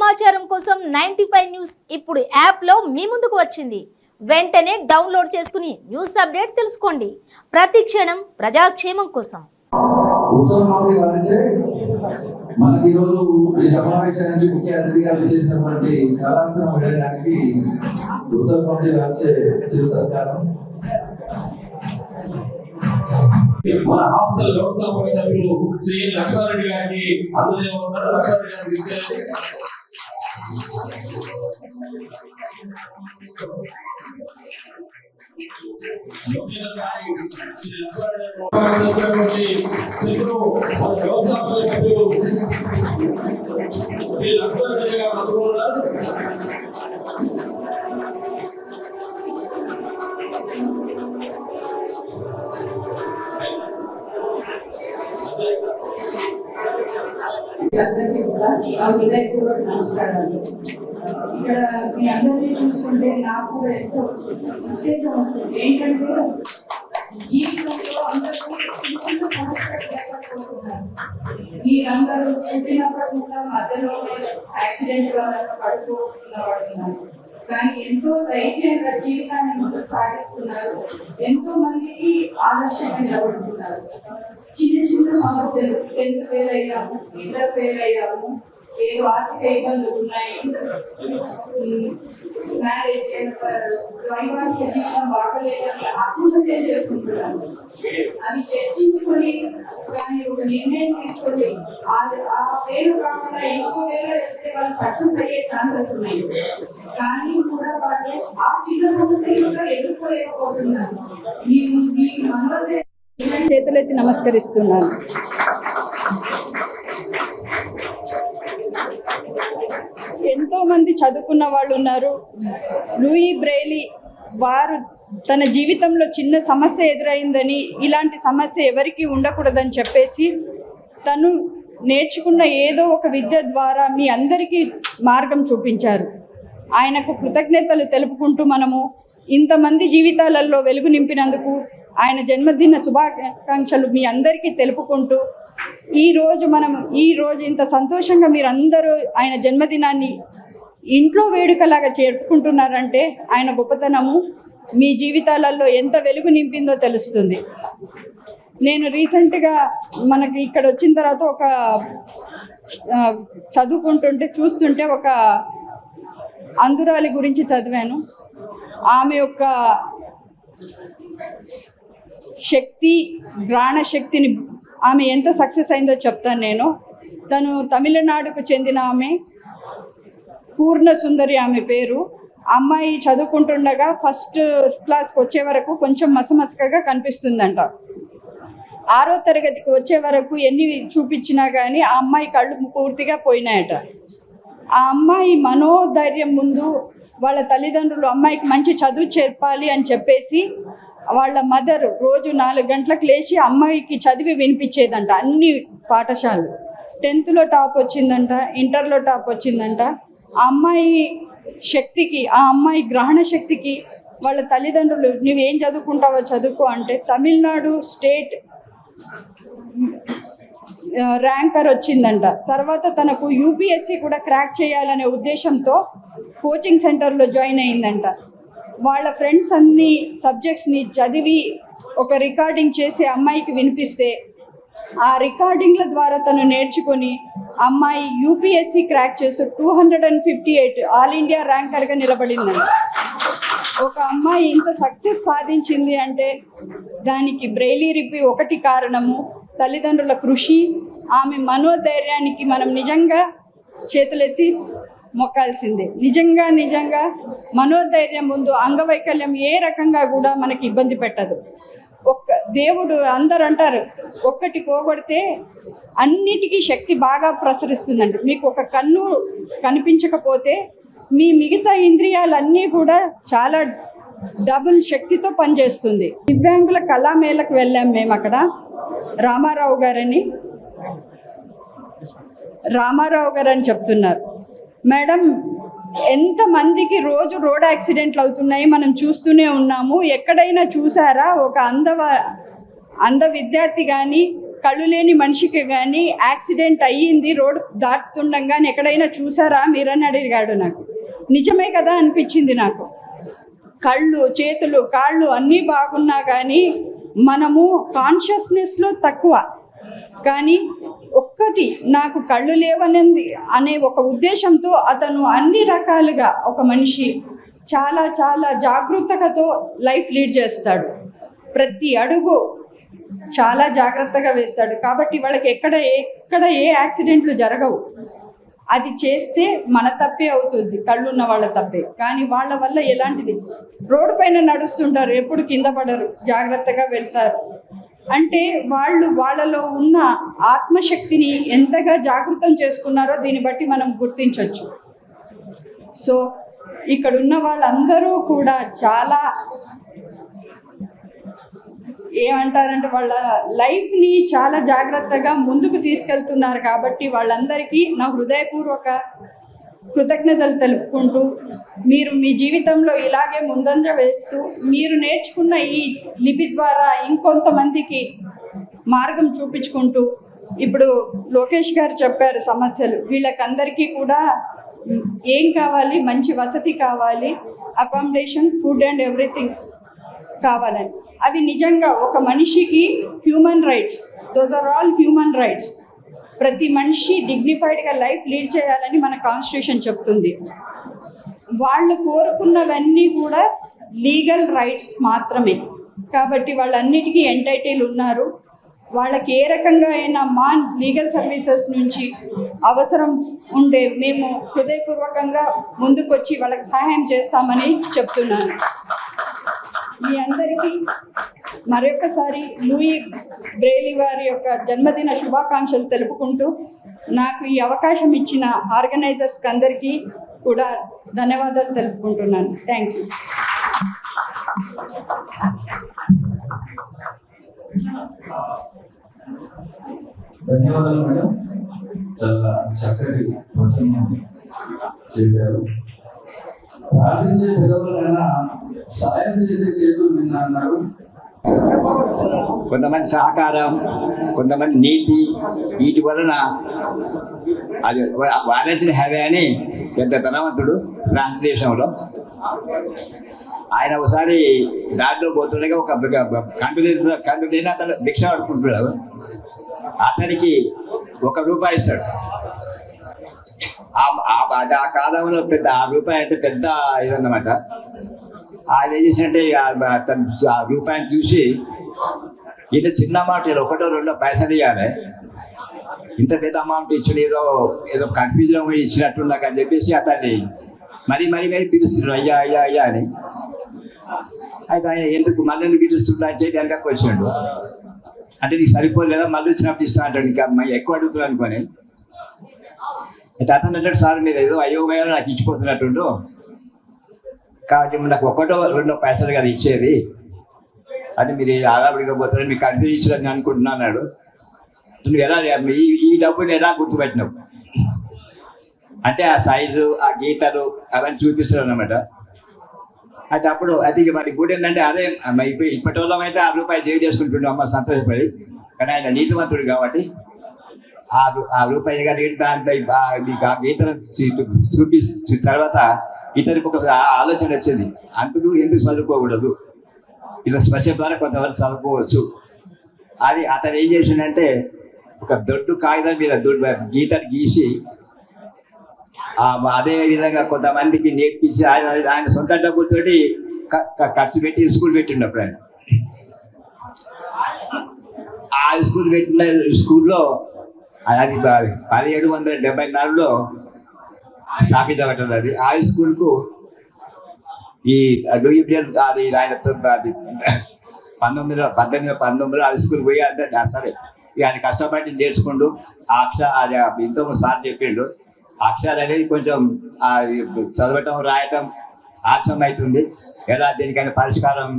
సమాచారం కోసం 95 న్యూస్ ఇప్పుడు యాప్ లో మీ ముందుకు వచ్చింది. వెంటనే డౌన్లోడ్ చేసుకుని న్యూస్ అప్డేట్ తెలుసుకోండి. ప్రతి క్షణం ప్రజాక్షేమం కోసం. మనకి ఈరోజు ఈ సమావేశానికి ముఖ్య అతిథిగా విచ్చేసినటువంటి కళాశాల గారికి ఉత్సవ కమిటీ వారిచే చిరు సత్కారం. మన హాస్టల్ వ్యవస్థాపక సభ్యులు శ్రీ లక్ష్మారెడ్డి గారికి అందజేయమన్నారు. లక్ష్మారెడ్డి గారికి తీసుకెళ్ళండి. వ్యవస్థాపక సభ్యులు శ్రీ లక్ష్మారెడ్డి గారు అందుకున్నారు. అందరికీ కూడా హృదయపూర్వక నమస్కారాలు. ఇక్కడ మీ అందరినీ చూస్తుంటే నాకు కూడా ఎంతో ఉత్తేజం వస్తుంది. ఏంటంటే జీవితంలో అందరూ చిన్న సమస్యలు ఏర్పడుకుంటున్నారు. మీరందరూ పుట్టినప్పటి కూడా మధ్యలో యాక్సిడెంట్ వల్ల పడుతున్నారు, కానీ ఎంతో ధైర్యంగా జీవితాన్ని ముందుకు సాగిస్తున్నారు. ఎంతో మందికి ఆదర్శంగా నిలబడుతున్నారు. చిన్న చిన్న సమస్యలు 10th ఫెయిల్ అయ్యాము, ఇంటర్ ఫెయిల్ అయ్యాము, ఏదో ఆర్థిక ఇబ్బందులు ఉన్నాయి, మ్యారేజ్ వైవాహిక జీవితం బాగలేదని ఆత్మహత్య చేసుకుంటున్నాను. అవి చర్చించుకొని కానీ ఒక నిర్ణయం తీసుకొని ఆ పేరు కాకుండా ఇంకో వేరే వెళ్తే వాళ్ళు సక్సెస్ అయ్యే ఛాన్సెస్ ఉన్నాయి. కానీ కూడా వాళ్ళు ఆ చిన్న సమస్యలు కూడా ఎదుర్కోలేకపోతున్నారు. మీ మనోధైర్యం చేతులెత్తి నమస్కరిస్తున్నాను. ఎంతో మంది చదువుకున్న వాళ్ళు ఉన్నారు. లూయి బ్రెయిలీ వారు తన జీవితంలో చిన్న సమస్య ఎదురైందని, ఇలాంటి సమస్య ఎవరికి ఉండకూడదని చెప్పేసి తను నేర్చుకున్న ఏదో ఒక విద్య ద్వారా మీ అందరికీ మార్గం చూపించారు. ఆయనకు కృతజ్ఞతలు తెలుపుకుంటూ మనము ఇంతమంది జీవితాలలో వెలుగు నింపినందుకు ఆయన జన్మదిన శుభాకాంక్షలు మీ అందరికీ తెలుపుకుంటూ ఈరోజు ఇంత సంతోషంగా మీరందరూ ఆయన జన్మదినాన్ని ఇంట్లో వేడుకలాగా జరుపుకుంటున్నారంటే ఆయన గొప్పతనము మీ జీవితాలలో ఎంత వెలుగు నింపిందో తెలుస్తుంది. నేను రీసెంట్గా మనకి ఇక్కడ వచ్చిన తర్వాత ఒక చూస్తుంటే ఒక అంధురాలి గురించి చదివాను. ఆమె యొక్క ప్రాణశక్తిని ఆమె ఎంత సక్సెస్ అయిందో చెప్తాను నేను. తను తమిళనాడుకు చెందిన ఆమె, పూర్ణ సుందరి ఆమె పేరు. అమ్మాయి చదువుకుంటుండగా ఫస్ట్ క్లాస్కి వచ్చే వరకు కొంచెం మసమసకగా కనిపిస్తుందంట. 6వ తరగతికి వచ్చే వరకు ఎన్ని చూపించినా కానీ ఆ అమ్మాయి కళ్ళు పూర్తిగా పోయినాయట. ఆ అమ్మాయి మనోధైర్యం ముందు వాళ్ళ తల్లిదండ్రులు అమ్మాయికి మంచి చదువు చెప్పాలి అని చెప్పేసి వాళ్ళ మదర్ రోజు 4 గంటలకు లేచి అమ్మాయికి చదివి వినిపించేదంట. అన్ని పాఠశాలలు 10th టాప్ వచ్చిందంట, ఇంటర్లో టాప్ వచ్చిందంట. ఆ అమ్మాయి శక్తికి, ఆ అమ్మాయి గ్రహణ శక్తికి వాళ్ళ తల్లిదండ్రులు నువ్వేం చదువుకుంటావో చదువుకో అంటే తమిళనాడు స్టేట్ ర్యాంకర్ వచ్చిందంట. తర్వాత తనకు యూపీఎస్సీ కూడా క్రాక్ చేయాలనే ఉద్దేశంతో కోచింగ్ సెంటర్లో జాయిన్ అయిందంట. వాళ్ళ ఫ్రెండ్స్ అన్ని సబ్జెక్ట్స్ని చదివి ఒక రికార్డింగ్ చేసి అమ్మాయికి వినిపిస్తే ఆ రికార్డింగ్ల ద్వారా తను నేర్చుకొని అమ్మాయి యూపీఎస్సీ క్రాక్ చేస్తూ 258 ఆల్ ఇండియా ర్యాంకర్గా నిలబడిందండి. ఒక అమ్మాయి ఇంత సక్సెస్ సాధించింది అంటే దానికి బ్రెయిలీ లిపి ఒకటి కారణము, తల్లిదండ్రుల కృషి, ఆమె మనోధైర్యానికి మనం నిజంగా చేతులెత్తి మొక్కాల్సిందే. నిజంగా మనోధైర్యం ముందు అంగవైకల్యం ఏ రకంగా కూడా మనకి ఇబ్బంది పెట్టదు. దేవుడు అందరు అంటారు ఒక్కటి పోగొడితే అన్నిటికీ శక్తి బాగా ప్రసరిస్తుందండి. మీకు ఒక కన్ను కనిపించకపోతే మీ మిగతా ఇంద్రియాలన్నీ కూడా చాలా డబుల్ శక్తితో పనిచేస్తుంది. దివ్యాంగుల కళామేళకు వెళ్ళాం మేము. అక్కడ రామారావు గారని చెప్తున్నారు. మేడం, ఎంతమందికి రోజు రోడ్ యాక్సిడెంట్లు అవుతున్నాయి, మనం చూస్తూనే ఉన్నాము. ఎక్కడైనా చూసారా ఒక అంధ విద్యార్థి కానీ కళ్ళు లేని మనిషికి కానీ యాక్సిడెంట్ అయ్యింది రోడ్ దాటుతుండగానే ఎక్కడైనా చూసారా మీరని అడిగాడు. నాకు నిజమే కదా అనిపించింది. నాకు కళ్ళు చేతులు కాళ్ళు అన్నీ బాగున్నా కానీ మనము కాన్షియస్నెస్లో తక్కువ. కానీ ఒక్కటి నాకు కళ్ళు లేవనేది అనే ఒక ఉద్దేశంతో అతను అన్ని రకాలుగా ఒక మనిషి చాలా చాలా జాగరూకతతో లైఫ్ లీడ్ చేస్తాడు. ప్రతి అడుగు చాలా జాగ్రత్తగా వేస్తాడు. కాబట్టి వాళ్ళకి ఎక్కడ ఏ యాక్సిడెంట్లు జరగవు. అది చేస్తే మన తప్పే అవుతుంది, కళ్ళున్న వాళ్ళ తప్పే. కానీ వాళ్ళ వల్ల ఎలాంటిది రోడ్డు పైన నడుస్తుంటారు, ఎప్పుడు కింద పడరు, జాగ్రత్తగా వెళ్తారు. అంటే వాళ్ళలో ఉన్న ఆత్మశక్తిని ఎంతగా జాగృతం చేసుకున్నారో దీన్ని బట్టి మనం గుర్తించవచ్చు. సో ఇక్కడున్న వాళ్ళందరూ కూడా చాలా ఏమంటారంటే వాళ్ళ లైఫ్ని చాలా జాగ్రత్తగా ముందుకు తీసుకెళ్తున్నారు. కాబట్టి వాళ్ళందరికీ నా హృదయపూర్వక కృతజ్ఞతలు తెలుపుకుంటూ, మీరు మీ జీవితంలో ఇలాగే ముందంజ వేస్తూ మీరు నేర్చుకున్న ఈ లిపి ద్వారా ఇంకొంతమందికి మార్గం చూపించుకుంటూ, ఇప్పుడు లోకేష్ గారు చెప్పారు సమస్యలు, వీళ్ళకందరికీ కూడా ఏం కావాలి, మంచి వసతి కావాలి, అకామిడేషన్, ఫుడ్ అండ్ ఎవ్రీథింగ్ కావాలని. అవి నిజంగా ఒక మనిషికి human rights. Those are all human rights. ప్రతి మనిషి డిగ్నిఫైడ్గా లైఫ్ లీడ్ చేయాలని మన కాన్స్టిట్యూషన్ చెప్తుంది. వాళ్ళు కోరుకున్నవన్నీ కూడా లీగల్ రైట్స్ మాత్రమే. కాబట్టి వాళ్ళన్నిటికీ ఎంటైటీలు ఉన్నారు. వాళ్ళకి ఏ రకంగా అయినా మా లీగల్ సర్వీసెస్ నుంచి అవసరం ఉండే మేము హృదయపూర్వకంగా ముందుకొచ్చి వాళ్ళకి సహాయం చేస్తామని చెప్తున్నాను. మీ అందరికీ మరొకసారి లూయి బ్రెయిలీ వారి యొక్క జన్మదిన శుభాకాంక్షలు తెలుపుకుంటూ, నాకు ఈ అవకాశం ఇచ్చిన ఆర్గనైజర్స్కి అందరికీ కూడా ధన్యవాదాలు తెలుపుకుంటున్నాను. Thank you. ధన్యవాదాలు మేడం, చాలా చక్కటి ప్రసంగం చేశారు. ప్రార్థించే పెదవులైనా సాయం చేసే చేతులు విన్నా అన్నారు. కొంతమంది సహకారం, కొంతమంది నీతి, వీటి వలన అది వాలంటీర్ హ్యావే అని పెద్ద ధనవంతుడు ఫ్రాన్స్ దేశంలో. ఆయన ఒకసారి దాంట్లో పోతుండగా ఒక కంపెనీ అతను భిక్ష పడుకుంటున్నాడు. అతనికి ₹1 ఇస్తాడు. ఆ కాలంలో పెద్ద ₹1 అంటే పెద్ద ఇదన్నమాట. ఆయన ఏం చేసినట్టే ఆ రూపాయిని చూసి, ఇంత చిన్న అమౌంట్, 1 2 పైసలు ఇవ్వాలి, ఇంత పెద్ద అమౌంట్ ఇచ్చిన ఏదో కన్ఫ్యూజన్ ఇచ్చినట్టు నాకు అని చెప్పేసి అతన్ని మరీ పిలుస్తున్నాడు, అయ్యా అయ్యా అయ్యా అని. అయితే ఆయన మళ్ళీ పిలుస్తున్నా అని చెప్పి వెనకకు వచ్చినాడు. అంటే నీకు సరిపోలేదా, మళ్ళీ వచ్చినప్పుడు ఇస్తా అంటాడు, ఇంకా ఎక్కువ అడుగుతున్నాను అనుకోని. అయితే అతను అంటాడు, సార్ మీరు ఏదో అయోమయాలు నాకు ఇచ్చిపోతున్నట్టుండు, కాబట్టి నాకు 1 2 పైసలు కదా ఇచ్చేది, అది మీరు ఆదాబడిగా పోతారని మీకు కనిపించాలని అనుకుంటున్నాడు. నువ్వు ఎలా ఈ డబ్బుని ఎలా గుర్తుపెట్టినావు అంటే ఆ సైజు, ఆ గీతలు అవన్నీ చూపిస్తారు అన్నమాట. అయితే అప్పుడు అది మరి గుడి ఏంటంటే, అదే ఇప్పటి వాళ్ళం అయితే ₹1 సేవ్ చేసుకుంటుండే అమ్మ సంతోషపడి. కానీ ఆయన నీతివంతుడు కాబట్టి ₹1 గారి దాంట్లో ఆ గీతలు చూపించిన తర్వాత ఇతనికి ఒక ఆలోచన వచ్చింది, ఎందుకు చదువుకోకూడదు, ఇలా స్పర్శ ద్వారా కొంతవరకు చదువుకోవచ్చు. అది అతను ఏం చేసిండంటే, ఒక దొడ్డు కాగితం మీద గీతను గీసి అదే విధంగా కొంతమందికి నేర్పించి ఆయన సొంత డబ్బులతోటి ఖర్చు పెట్టి స్కూల్ పెట్టిండు. ఆయన ఆ స్కూల్ పెట్టిన స్కూల్లో అది 1774లో స్థాపించబడ్డది. అది ఆ స్కూల్కు ఈ లూయి బ్రెయిలీ అది ఆయన 1919 ఆ స్కూల్ పోయి అంటే సరే ఇక ఆయన కష్టపడి నేర్చుకుంటూ అది ఎంతో సార్ చెప్పిండు. అక్షరాలు అనేది కొంచెం చదవటం రాయటం ఆలస్యం అవుతుంది, ఎలా దీనికైనా పరిష్కారం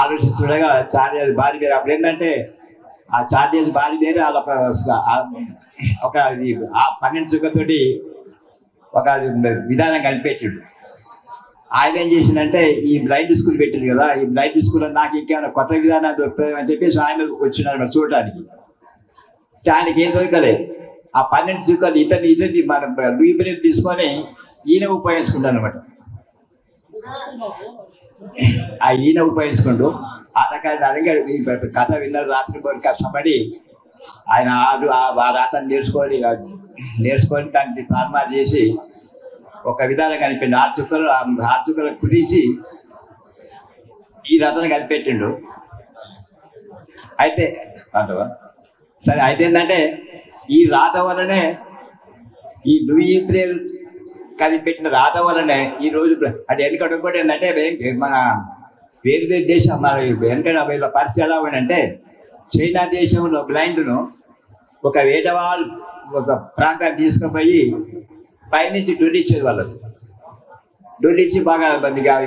ఆలోచిస్తుండగా చార్జెస్ భారీ వేరు. అప్పుడు ఏంటంటే ఆ చార్జెస్ భారీ వేరు, వాళ్ళ ఒక 12 చుక్కతోటి ఒక విధానం కనిపెట్టిండు. ఆయన ఏం చేసిండంటే, ఈ బ్లైండ్ స్కూల్ పెట్టింది కదా, ఈ బ్లైండ్ స్కూల్లో నాకు ఇంకేమైనా కొత్త విధానాలు దొరుకుతాయి అని చెప్పేసి ఆయన వచ్చినాడు చూడటానికి. ఆయనకి ఏం దొరకలేదు. ఆ 12 చుక్కలు ఇతని మన లూయి బ్రెయిల్ తీసుకొని ఈయన ఉపయోగించుకుంటాను అనమాట. ఈయన ఉపయోగించుకుంటూ ఆ రకాల కథ విన్నారు. రాత్రి పోయి కష్టపడి ఆయన ఆ రాతను నేర్చుకొని దాన్ని తారుమారు చేసి ఒక విధానం కనిపిండి 6 చుక్కలు కుదించి ఈ రథను కనిపెట్టిండు. అయితే సరే అయితే ఏంటంటే ఈ రాత వల్లనే, ఈ లూయి బ్రెయిల్ కనిపెట్టిన రాత వల్లనే ఈ రోజు అంటే వెనుకటి ఒకటి ఏంటంటే మన వేరు వేరు దేశం మన వెనకడ వీళ్ళ పరిస్థితి ఎలా ఉందంటే, చైనా దేశంలో బ్లైండ్ను ఒక వేటవాళ్ళు ఒక ప్రాంతాన్ని తీసుకుపోయి పైనుంచి డొల్లిచ్చేది వాళ్ళకు. డొల్లిచ్చి బాగా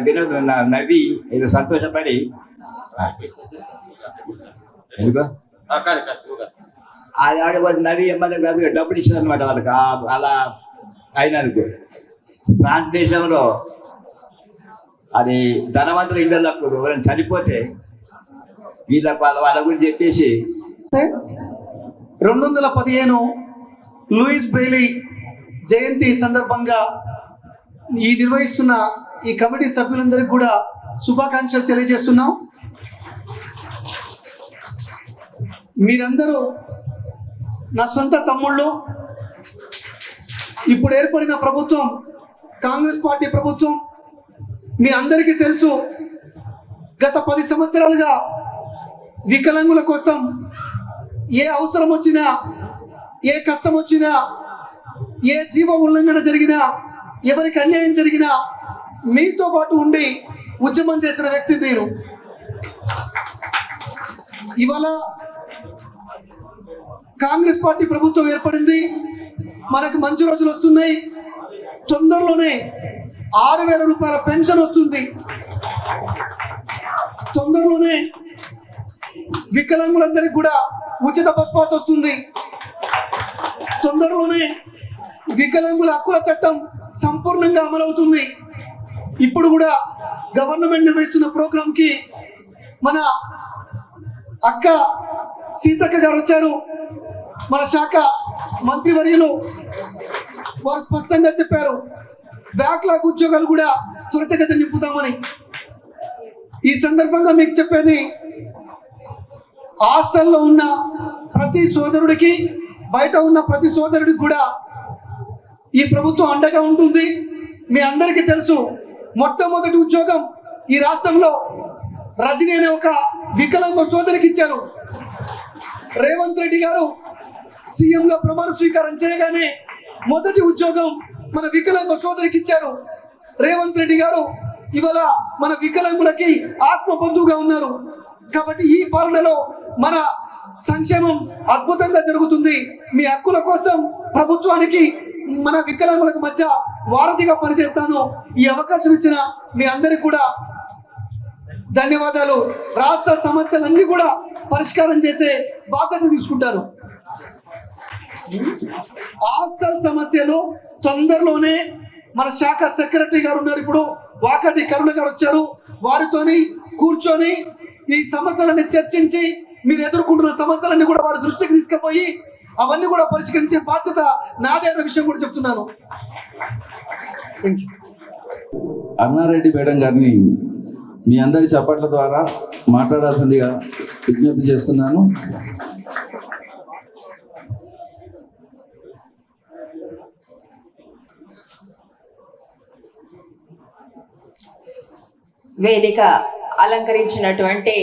వినోదం నవ్వి ఏదో సంతోషపడి ఎందుకో అది ఆడవాళ్ళు నవ్వి ఏమన్నా కాదు డబ్బులు ఇచ్చారు అనమాట వాళ్ళకి. అలా అయినందుకు ఫ్రాన్స్ దేశంలో అది ధనవంతుల ఇళ్లకు ఎవరైనా చనిపోతే వీళ్ళకు వాళ్ళ గురించి చెప్పేసి 215 లూయిస్ బ్రెయిలీ జయంతి సందర్భంగా నిర్వహిస్తున్న ఈ కమిటీ సభ్యులందరికీ కూడా శుభాకాంక్షలు తెలియజేస్తున్నాం. మీరందరూ నా సొంత తమ్ముళ్ళు. ఇప్పుడు ఏర్పడిన ప్రభుత్వం కాంగ్రెస్ పార్టీ ప్రభుత్వం. మీ అందరికీ తెలుసు, గత 10 సంవత్సరాలుగా వికలాంగుల కోసం ఏ అవసరం వచ్చినా, ఏ కష్టం వచ్చినా, ఏ జీవ ఉల్లంఘన జరిగినా, ఎవరికి అన్యాయం జరిగినా మీతో పాటు ఉండి ఉద్యమం చేసిన వ్యక్తి నేను. ఇవాళ కాంగ్రెస్ పార్టీ ప్రభుత్వం ఏర్పడింది, మనకు మంచి రోజులు వస్తున్నాయి. తొందరలోనే 6,000 రూపాయల పెన్షన్ వస్తుంది. తొందరలోనే వికలాంగులందరికీ కూడా ఉచిత బస్ పాస్ వస్తుంది. తొందరలోనే వికలాంగుల హక్కుల చట్టం సంపూర్ణంగా అమలవుతుంది. ఇప్పుడు కూడా గవర్నమెంట్ నిర్వహిస్తున్న ప్రోగ్రాంకి మన అక్క సీతక్క గారు వచ్చారు. మన శాఖ మంత్రివర్యులు వారు స్పష్టంగా చెప్పారు, బ్యాక్లాగ్ ఉద్యోగాలు కూడా త్వరితగతిన నింపుతామని. ఈ సందర్భంగా మీకు చెప్పేది, హాస్టల్లో ఉన్న ప్రతి సోదరుడికి, బయట ఉన్న ప్రతి సోదరుడికి కూడా ఈ ప్రభుత్వం అండగా ఉంటుంది. మీ అందరికీ తెలుసు, మొట్టమొదటి ఉద్యోగం ఈ రాష్ట్రంలో రజనీ అనే ఒక వికలాంగ సోదరికి ఇచ్చారు. రేవంత్ రెడ్డి గారు సీఎంగా ప్రమాణ స్వీకారం చేయగానే మొదటి ఉద్యోగం మన వికలాంగ సోదరికి ఇచ్చారు. రేవంత్ రెడ్డి గారు ఇవాళ మన వికలాంగులకి ఆత్మ బంధువుగా ఉన్నారు. కాబట్టి ఈ పాలనలో మన సంక్షేమం అద్భుతంగా జరుగుతుంది. మీ హక్కుల కోసం ప్రభుత్వానికి మన వికలాంగులకు మధ్య వారధిగా పనిచేస్తాను. ఈ అవకాశం ఇచ్చిన మీ అందరికి కూడా ధన్యవాదాలు. రాష్ట్ర సమస్యలన్నీ కూడా పరిష్కారం చేసే బాధ్యత తీసుకుంటారు. హాస్టల్ సమస్యలు తొందరలోనే మన శాఖ సెక్రటరీ గారు ఉన్నారు, ఇప్పుడు వాకటి కరుణ గారు వచ్చారు. వారితోని కూర్చొని ఈ సమస్యలన్నీ చర్చించి మీరు ఎదుర్కొంటున్న సమస్యలన్నీ కూడా వారి దృష్టికి తీసుకుపోయి అవన్నీ కూడా పరిష్కరించే బాధ్యత నాదే అనే విషయం కూడా చెప్తున్నాను. అన్నారెడ్డి మేడం గారిని మీ అందరి చప్పట్ల ద్వారా మాట్లాడాల్సిందిగా విజ్ఞప్తి చేస్తున్నాను. వేదిక అలంకరించినటువంటి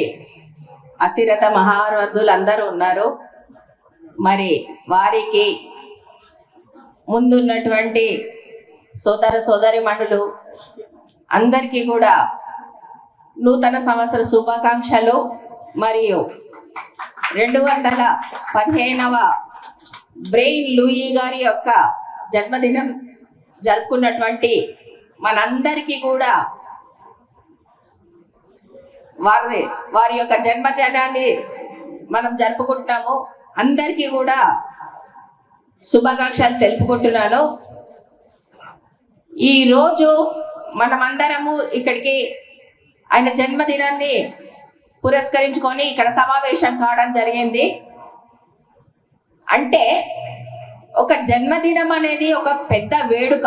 అతిరథ మహారథులు అందరూ ఉన్నారు. మరి వారికి ముందున్నటువంటి సోదర సోదరిమణులు అందరికీ కూడా నూతన సంవత్సర శుభాకాంక్షలు. మరియు 215వ బ్రెయిన్ లూయి గారి యొక్క జన్మదినం జరుపుకున్నటువంటి మనందరికీ కూడా వారి యొక్క జన్మదినాన్ని మనం జరుపుకుంటున్నాము. అందరికీ కూడా శుభాకాంక్షలు తెలుపుకుంటున్నాను. ఈ రోజు మనమందరము ఇక్కడికి ఆయన జన్మదినాన్ని పురస్కరించుకొని ఇక్కడ సమావేశం కావడం జరిగింది. అంటే ఒక జన్మదినం అనేది ఒక పెద్ద వేడుక.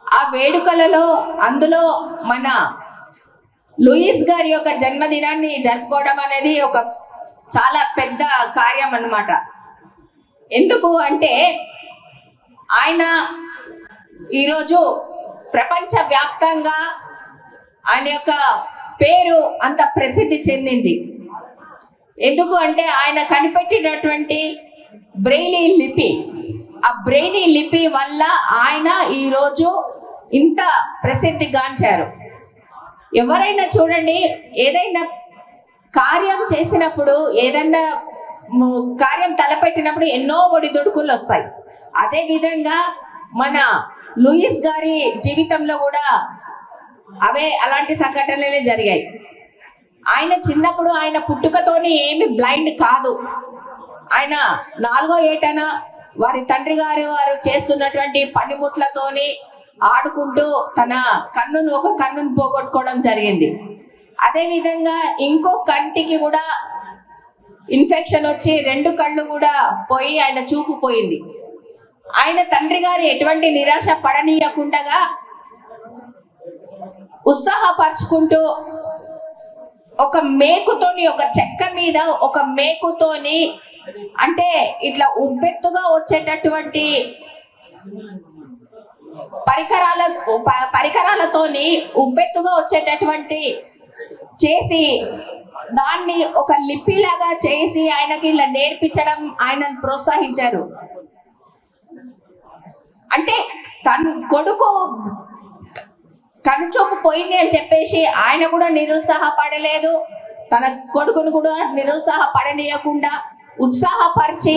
ఆ వేడుకలలో అందులో మన లూయిస్ గారి యొక్క జన్మదినాన్ని జరుపుకోవడం అనేది ఒక చాలా పెద్ద కార్యం అన్నమాట. ఎందుకు అంటే ఆయన ఈరోజు ప్రపంచ వ్యాప్తంగా ఆయన యొక్క పేరు అంత ప్రసిద్ధి చెందింది. ఎందుకు అంటే ఆయన కనిపెట్టినటువంటి బ్రెయిలీ లిపి, ఆ బ్రెయిలీ లిపి వల్ల ఆయన ఈరోజు ఇంత ప్రసిద్ధి గాంచారు. ఎవరైనా చూడండి, ఏదైనా కార్యం చేసినప్పుడు, ఏదైనా కార్యం తలపెట్టినప్పుడు ఎన్నో ఒడిదుడుకులు వస్తాయి. అదే విధంగా మన లూయిస్ గారి జీవితంలో కూడా అలాంటి సంఘటనలే జరిగాయి. ఆయన చిన్నప్పుడు ఆయన పుట్టుకతోని ఏమి బ్లైండ్ కాదు. ఆయన 4వ ఏటన వారి తండ్రి గారు వారు చేస్తున్నటువంటి పనిముట్లతోని ఆడుకుంటూ ఒక కన్నును పోగొట్టుకోవడం జరిగింది. అదే విధంగా ఇంకో కంటికి కూడా ఇన్ఫెక్షన్ వచ్చి 2 కళ్ళు కూడా పోయి ఆయన చూపు పోయింది. ఆయన తండ్రి గారు ఎటువంటి నిరాశ పడనీయకుండా ఉత్సాహపరుచుకుంటూ ఒక మేకుతోని, ఒక చెక్క మీద ఒక మేకుతోని, అంటే ఇట్లా ఉబ్బెత్తుగా వచ్చేటటువంటి పరికరాలతోని ఉబ్బెత్తుగా వచ్చేటటువంటి చేసి దాన్ని ఒక లిపిలాగా చేసి ఆయనకి ఇలా నేర్పించడం, ఆయనను ప్రోత్సహించారు. అంటే తన కొడుకు కనుచూపు పోయింది అని చెప్పేసి ఆయన కూడా నిరుత్సాహపడలేదు, తన కొడుకును కూడా నిరుత్సాహపడనీయకుండా ఉత్సాహపరిచి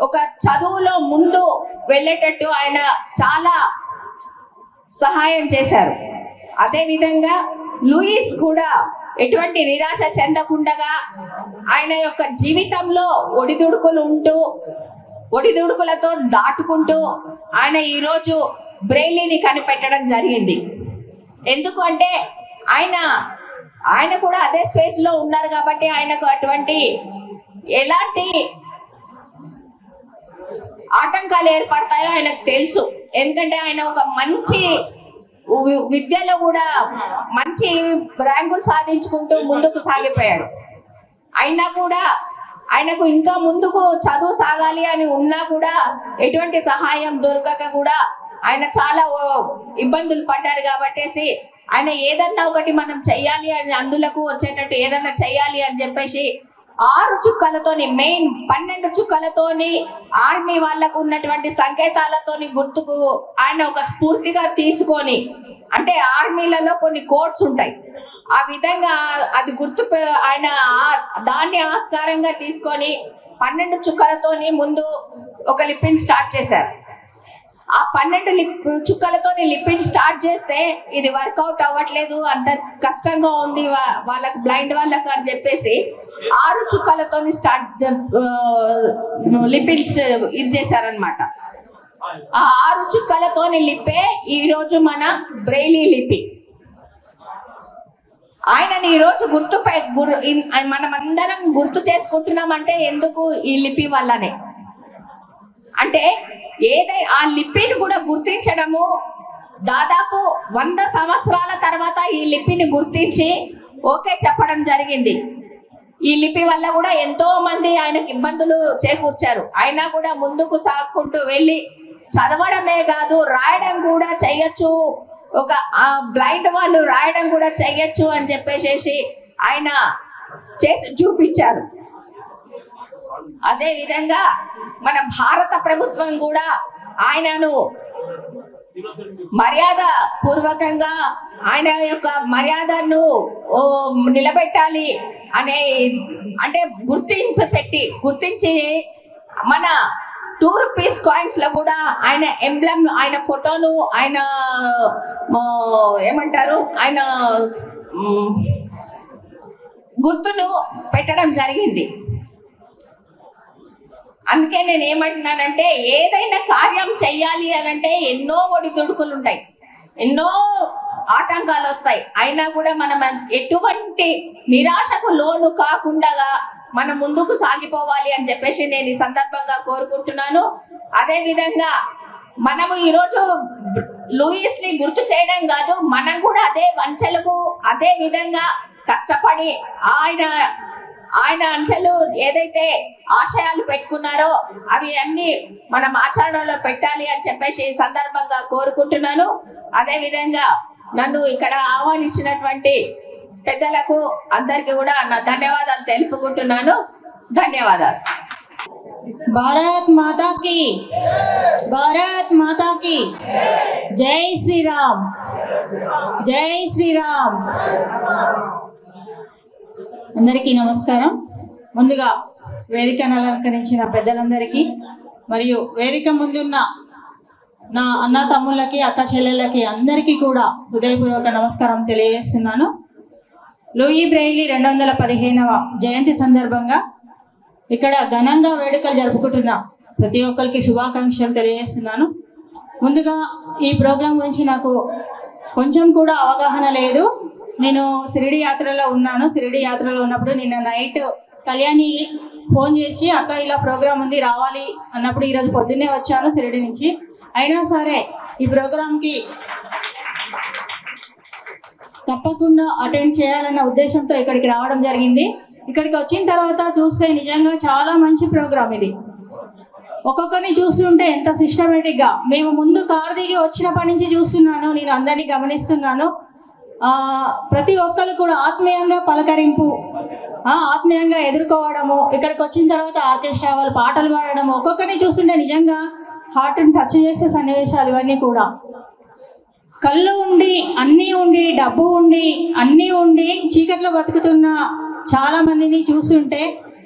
ఒక చదువులో ముందు వెళ్ళేటట్టు ఆయన చాలా సహాయం చేశారు. అదే విధంగా లూయిస్ కూడా ఎటువంటి నిరాశ చెందకుండా ఆయన యొక్క జీవితంలో ఒడిదుడుకులతో దాటుకుంటూ ఆయన ఈరోజు బ్రెయిలీని కనిపెట్టడం జరిగింది. ఎందుకు అంటే ఆయన కూడా అదే స్టేజ్ లో ఉన్నారు కాబట్టి ఆయనకు అటువంటి ఎలాంటి ఆటంకాలు ఏర్పడతాయో ఆయనకు తెలుసు. ఎందుకంటే ఆయన ఒక మంచి విద్యలో కూడా మంచి ర్యాంకులు సాధించుకుంటూ ముందుకు సాగిపోయాడు. అయినా కూడా ఆయనకు ఇంకా ముందుకు చదువు సాగాలి అని ఉన్నా కూడా ఎటువంటి సహాయం దొరకక కూడా ఆయన చాలా ఇబ్బందులు పడ్డారు. కాబట్టేసి ఆయన ఏదన్నా ఒకటి మనం చెయ్యాలి అని, అందులకు వచ్చేటట్టు ఏదన్నా చెయ్యాలి అని చెప్పేసి 6 చుక్కలతోని, మెయిన్ 12 చుక్కలతోని ఆర్మీ వాళ్ళకు ఉన్నటువంటి సంకేతాలతోని గుర్తుకు ఆయన ఒక స్ఫూర్తిగా తీసుకొని, అంటే ఆర్మీలలో కొన్ని కోడ్స్ ఉంటాయి, ఆ విధంగా అది ఆయన దాన్ని ఆస్కారంగా తీసుకొని 12 చుక్కలతోని ముందు ఒక లిపిని స్టార్ట్ చేశారు. ఆ 12 చుక్కలతోని లిపిని స్టార్ట్ చేస్తే ఇది వర్కౌట్ అవ్వట్లేదు, అంత కష్టంగా ఉంది వాళ్ళకు, బ్లైండ్ వాళ్ళకు అని చెప్పేసి 6 చుక్కలతోని లిపిన్స్ ఇది చేశారనమాట. ఆ 6 చుక్కలతోని లిపే ఈరోజు మన బ్రెయిలీ లిపి. ఆయనని ఈరోజు మనమందరం గుర్తు చేసుకుంటున్నామంటే ఎందుకు? ఈ లిపి వల్లనే. అంటే ఆ లిపిని కూడా గుర్తించడము దాదాపు 100 సంవత్సరాల తర్వాత ఈ లిపిని గుర్తించి ఓకే చెప్పడం జరిగింది. ఈ లిపి వల్ల కూడా ఎంతో మంది ఆయనకు ఇబ్బందులు చేకూర్చారు. అయినా కూడా ముందుకు సాగుకుంటూ వెళ్ళి చదవడమే కాదు, రాయడం కూడా చెయ్యొచ్చు, ఒక బ్లైండ్ వాళ్ళు రాయడం కూడా చెయ్యొచ్చు అని చెప్పేసి ఆయన చేసి చూపించారు. అదే విధంగా మన భారత ప్రభుత్వం కూడా ఆయనను మర్యాద పూర్వకంగా ఆయన యొక్క మర్యాదను నిలబెట్టాలి అనే, అంటే గుర్తించి మన 2 రూపీస్ కాయిన్స్ లో కూడా ఆయన ఎంబ్లమ్, ఆయన ఫోటోను, ఆయన ఏమంటారు, ఆయన గుర్తును పెట్టడం జరిగింది. అందుకే నేను ఏమంటున్నానంటే, ఏదైనా కార్యం చెయ్యాలి అని అంటే ఎన్నో ఒడిదుడుకులు ఉంటాయి, ఎన్నో ఆటంకాలు వస్తాయి. అయినా కూడా మనం ఎటువంటి నిరాశకు లోను కాకుండా మనం ముందుకు సాగిపోవాలి అని చెప్పేసి నేను ఈ సందర్భంగా కోరుకుంటున్నాను. అదే విధంగా మనము ఈరోజు లూయిస్ ని గుర్తు చేయడం కాదు, మనం కూడా అదే వంచలకు అదే విధంగా కష్టపడి ఆయన అంచెలు ఏదైతే ఆశయాలు పెట్టుకున్నారో అవి అన్ని మనం ఆచరణలో పెట్టాలి అని చెప్పేసి ఈ సందర్భంగా కోరుకుంటున్నాను. అదే విధంగా నన్ను ఇక్కడ ఆహ్వానించినటువంటి పెద్దలకు అందరికీ కూడా నా ధన్యవాదాలు తెలుపుకుంటున్నాను. ధన్యవాదాలు. భారత్ మాతా కి, భారత్ మాతా కి జై శ్రీరామ్, జై శ్రీరామ్. అందరికీ నమస్కారం. ముందుగా వేదికను అలంకరించిన పెద్దలందరికీ మరియు వేదిక ముందున్న నా అన్న తమ్ముళ్ళకి, అక్క చెల్లెళ్ళకి అందరికీ కూడా హృదయపూర్వక నమస్కారం తెలియజేస్తున్నాను. లూయి బ్రెయిలీ 215వ జయంతి సందర్భంగా ఇక్కడ ఘనంగా వేడుకలు జరుపుకుంటున్న ప్రతి ఒక్కరికి శుభాకాంక్షలు తెలియజేస్తున్నాను. ముందుగా ఈ ప్రోగ్రాం గురించి నాకు కొంచెం కూడా అవగాహన లేదు. నేను షిరిడి యాత్రలో ఉన్నాను. షిరిడి యాత్రలో ఉన్నప్పుడు నిన్న నైట్ కళ్యాణి ఫోన్ చేసి అక్క ఇలా ప్రోగ్రాం ఉంది రావాలి అన్నప్పుడు ఈరోజు పొద్దున్నే వచ్చాను షిరిడి నుంచి. అయినా సరే ఈ ప్రోగ్రాంకి తప్పకుండా అటెండ్ చేయాలన్న ఉద్దేశంతో ఇక్కడికి రావడం జరిగింది. ఇక్కడికి వచ్చిన తర్వాత చూస్తే నిజంగా చాలా మంచి ప్రోగ్రాం ఇది. ఒక్కొక్కరిని చూస్తుంటే ఎంత సిస్టమేటిక్గా, మేము ముందు కారు దిగి వచ్చినప్పటి నుంచి చూస్తున్నాను, నేను అందరినీ గమనిస్తున్నాను. ప్రతి ఒక్కరు కూడా ఆత్మీయంగా పలకరింపు, ఆత్మీయంగా ఎదుర్కోవడము, ఇక్కడికి వచ్చిన తర్వాత ఆర్కెస్ట్రా వాళ్ళు పాటలు పాడడము, ఒక్కొక్కరిని చూస్తుంటే నిజంగా హార్ట్ని టచ్ చేసే సన్నివేశాలు ఇవన్నీ కూడా. కళ్ళు ఉండి అన్నీ ఉండి డబ్బు ఉండి అన్నీ ఉండి చీకట్లో బతుకుతున్న చాలా మందిని చూస్తుంటే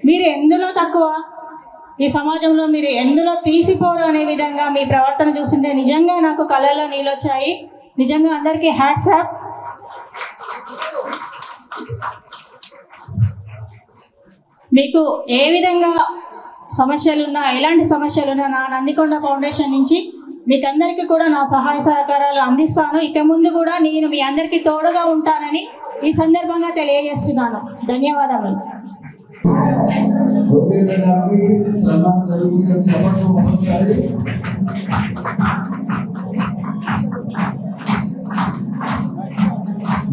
మీరు ఎందులో తక్కువ, ఈ సమాజంలో మీరు ఎందులో తీసిపోరు అనే విధంగా మీ ప్రవర్తన చూస్తుంటే నిజంగా నాకు కళ్ళల్లో నీళ్ళొచ్చాయి. నిజంగా అందరికీ హ్యాట్స్ ఆఫ్. మీకు ఏ విధంగా సమస్యలున్నా, ఎలాంటి సమస్యలున్నా నా నందికొండ ఫౌండేషన్ నుంచి మీకు అందరికీ కూడా నా సహాయ సహకారాలు అందిస్తాను. ఇక ముందు కూడా నేను మీ అందరికీ తోడుగా ఉంటానని ఈ సందర్భంగా తెలియజేస్తున్నాను. ధన్యవాదాలు.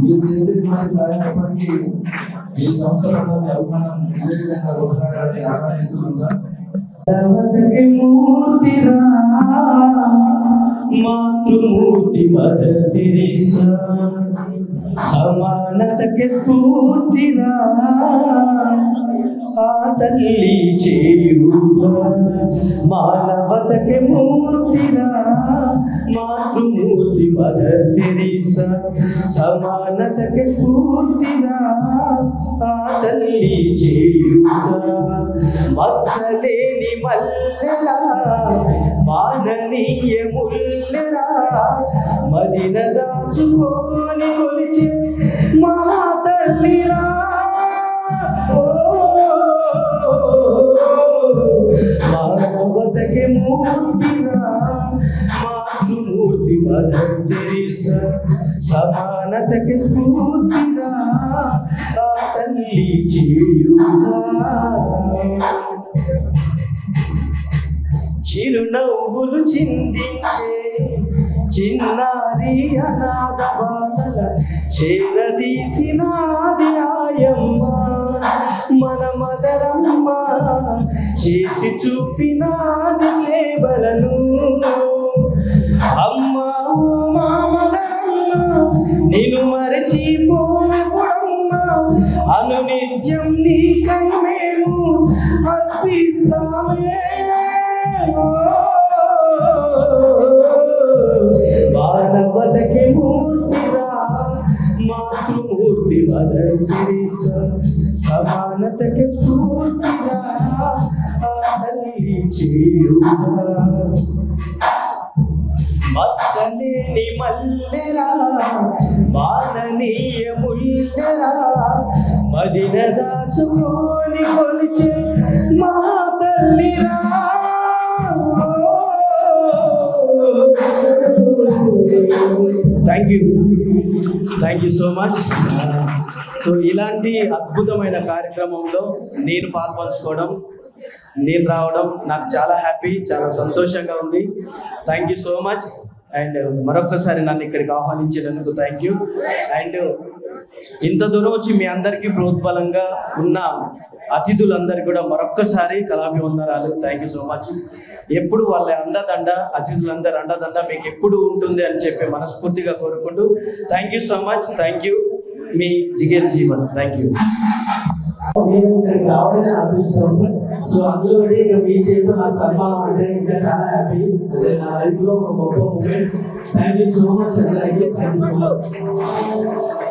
మీరు చేసేటువంటి సాయం ఎప్పటికీ ఈ సంస్థలలో అభిమానం ఇదే విధంగా కొనసాగాలని ఆకాంక్షిస్తున్నాం సార్. మాతృమూర్తి మదర్ తెరీసా సమానతకి స్ఫూర్తిరా ఆ తల్లి చేయూత మానవతకి మూర్తిరా మాతృమూర్తి మదర్ తెరీసా సమానతకి స్ఫూర్తిరా ఆ తల్లి చేయూత మత్సలేని మల్లెరా మాననీయ ముల్లెరా మదిన దాచుకోని కొలిచే మా తల్లిరా మానవతకి మూర్తిరా మాతృమూర్తి మదర్ తెరీసా సమానతకి స్ఫూర్తిరా ఆ తల్లి చేయూత చిరునవ్వులు చిందించే చిన్నారి అనాథ బాలల చేరదీసినాది ఆయమ్మ మన మదరమ్మ చేసి చూపినాది సేవలను అమ్మ మా మదరమ్మ నిన్ను మరచిపోవడమ్మ అనునిత్యం నీకై మేము అర్పిస్తామే మానవతకి మూర్తిరా మాతృమూర్తి మదర్ తెరీసా సమానతకి స్ఫూర్తిరా ఆ తల్లి చేయూత మత్సలేని మల్లెరా మాననీయ ముల్లెరా మదిన దాచుకోని కొలిచే మా తల్లిరా thank you. Thank you so much. So ఇలాంటి అద్భుతమైన కార్యక్రమంలో నేను పాల్పంచుకోవడం, నేను రావడం నాకు చాలా హ్యాపీ, చాలా సంతోషంగా ఉంది. Thank you so much. And మరొకసారి నన్ను ఇక్కడికి ఆహ్వానించినందుకు థ్యాంక్ యూ. అండ్ ఇంత దూరం వచ్చి మీ అందరికీ ప్రోద్బలంగా ఉన్న అతిథులందరికీ కూడా మరొక్కసారి కళాభివందనాలు. Thank you so much. ఎప్పుడు వాళ్ళ అండదండ, అతిథులందరూ అండదండ మీకు ఎప్పుడు ఉంటుంది అని చెప్పి మనస్ఫూర్తిగా కోరుకుంటూ thank you so much. Thank you. మీ జిగేల్ జీవన్. Thank you. నేను ఇక్కడికి రావడమే అదృష్టం. సో అందులో ఇక మీ చేతితో నాకు సన్మానం అంటే ఇంకా చాలా హ్యాపీ. అంటే నా లైఫ్ లో ఒక గొప్ప moment. Thank you so much అందరికీ. Thank you so much.